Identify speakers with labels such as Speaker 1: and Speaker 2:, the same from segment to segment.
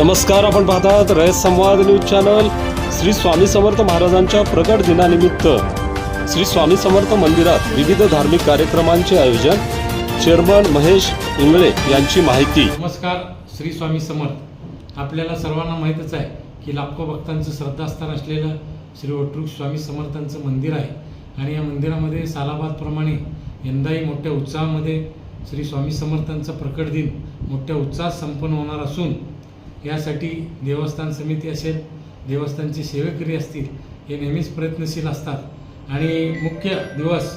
Speaker 1: नमस्कार, आपण पाहतात रयत संवाद न्यूज चॅनल। श्री स्वामी समर्थ महाराजांच्या प्रकट दिनानिमित्त श्री स्वामी समर्थ मंदिरात विविध धार्मिक कार्यक्रमांचे आयोजन। चेअरमन महेश इंगळे यांची माहिती।
Speaker 2: नमस्कार, श्री स्वामी समर्थ। आपल्याला सर्वांना माहीतच आहे की लाखो भक्तांचं श्रद्धास्थान असलेलं श्री वटवृक्ष स्वामी समर्थांचं मंदिर आहे आणि या मंदिरामध्ये सालाबादप्रमाणे यंदाही मोठ्या उत्साहामध्ये श्री स्वामी समर्थांचा प्रकट दिन मोठ्या उत्साहात संपन्न होणार असून यासाठी देवस्थान समिती असेल, देवस्थानचे सेवेकरी असतील, हे नेहमीच प्रयत्नशील असतात आणि मुख्य दिवस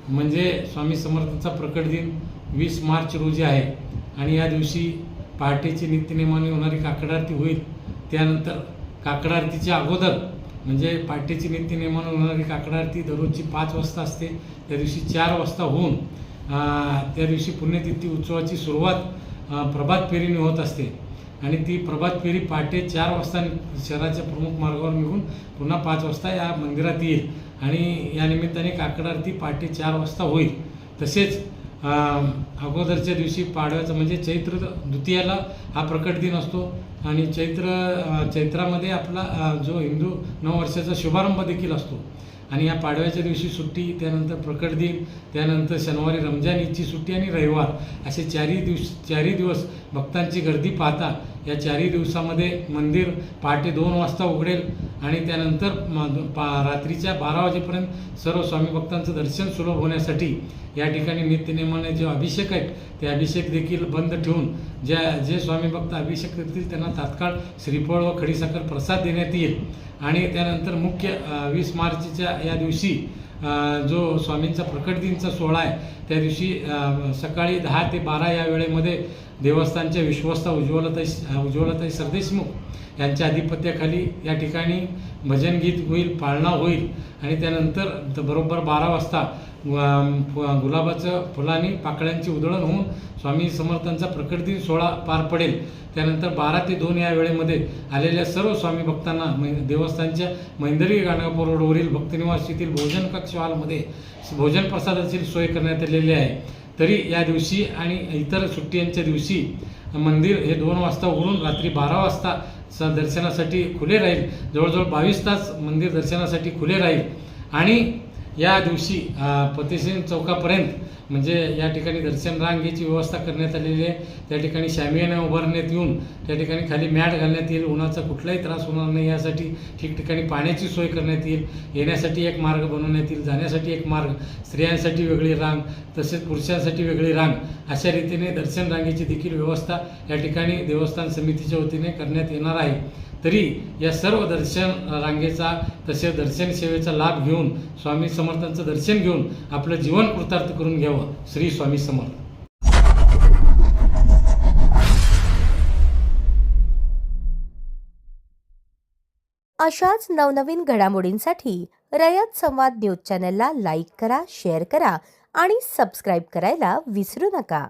Speaker 2: म्हणजे स्वामी समर्थांचा प्रकट दिन 20 मार्च रोजी आहे आणि या दिवशी पहाटेची नित्यनेमाने होणारी काकड आरती होईल। त्यानंतर काकड आरतीच्या अगोदर म्हणजे पहाटेची नित्यनेमाने होणारी काकड आरती दररोजची 5 वाजता असते, त्या दिवशी 4 वाजता होऊन त्या दिवशी पुण्यतिथी उत्सवाची सुरुवात प्रभात फेरीने होत असते आणि ती प्रभात फेरी पहाटे 4 वाजता शहराच्या प्रमुख मार्गावर निघून पुन्हा 5 वाजता या मंदिरात येईल आणि या निमित्ताने काकड आरती पहाटे 4 वाजता होईल। तसेच अगोदरच्या दिवशी पाडव्याचं म्हणजे चैत्र द्वितीयाला हा प्रकट दिन असतो आणि चैत्रामध्ये आपला जो हिंदू नववर्षाचा शुभारंभ देखील असतो आणि या पाडव्याच्या दिवशी सुट्टी, त्यानंतर प्रकट दिन, त्यानंतर शनिवारी रमजान ईदची सुट्टी आणि रविवार असे चारही दिवस भक्तांची गर्दी पाहता या 4 दिवसामध्ये मंदिर पहाटे 2 वाजता उघडेल आणि त्यानंतर रात्रीच्या 12 वाजेपर्यंत सर्व स्वामी भक्तांचं दर्शन सुलभ होण्यासाठी या ठिकाणी नित्यनेमाने जे अभिषेक आहेत ते अभिषेक देखील बंद ठेवून जे स्वामी भक्त अभिषेक करतील त्यांना तात्काळ श्रीफळ व खडीसाखर प्रसाद देण्यात येईल आणि त्यानंतर मुख्य 20 मार्चच्या या दिवशी जो स्वामींचा प्रकट दिनचा सोहळा आहे त्या दिवशी सकाळी 10 ते 12 या वेळेमध्ये देवस्थानच्या विश्वस्त उज्ज्वलताई सरदेशमुख यांच्या अधिपत्याखाली या ठिकाणी भजन गीत होईल, पाळणा होईल आणि त्यानंतर बरोबर 12 वाजता गुलाबाचं फुलांनी पाकळ्यांची उधळण होऊन स्वामी समर्थांचा प्रकट दिन सोहळा पार पडेल। त्यानंतर 12 ते 2 या वेळेमध्ये आलेल्या सर्व स्वामी भक्तांना देवस्थानच्या मैंदरी गाणगापूर रोडवरील भक्तनिवास येथील भोजन कक्ष हॉलमध्ये भोजन प्रसादाची सोय करण्यात आलेली आहे। तरी या दिवशी आणि इतर सुट्ट्यांच्या दिवशी मंदिर हे 2 वाजता उघडून रात्री 12 वाजता दर्शनासाठी खुले राहील। जवळजवळ 22 तास मंदिर दर्शनासाठी खुले राहील आणि या दिवशी फतेहसिंग चौकापर्यंत म्हणजे या ठिकाणी दर्शन रांगेची व्यवस्था करण्यात आलेली आहे। त्या ठिकाणी शामियाना उभारण्यात येऊन त्या ठिकाणी खाली मॅट घालण्यात येईल, उन्हाचा कुठलाही त्रास होणार नाही यासाठी ठिकठिकाणी पाण्याची सोय करण्यात येईल। येण्यासाठी एक मार्ग बनवण्यात येईल, जाण्यासाठी एक मार्ग, स्त्रियांसाठी वेगळी रांग तसेच पुरुषांसाठी वेगळी रांग अशा रीतीने दर्शन रांगेची देखील व्यवस्था या ठिकाणी देवस्थान समितीच्या वतीने करण्यात येणार आहे। तरी या सर्व दर्शन रांगेचा तसेच दर्शन सेवेचा लाभ घेऊन स्वामी समर्थांचं दर्शन घेऊन आपलं जीवन कृतार्थ करून घ्यावं। श्री स्वामी समर्थ।
Speaker 3: अशाच नवनवीन घडामोडींसाठी रयत संवाद न्यूज चॅनलला लाईक करा, शेअर करा आणि सबस्क्राईब करायला विसरू नका।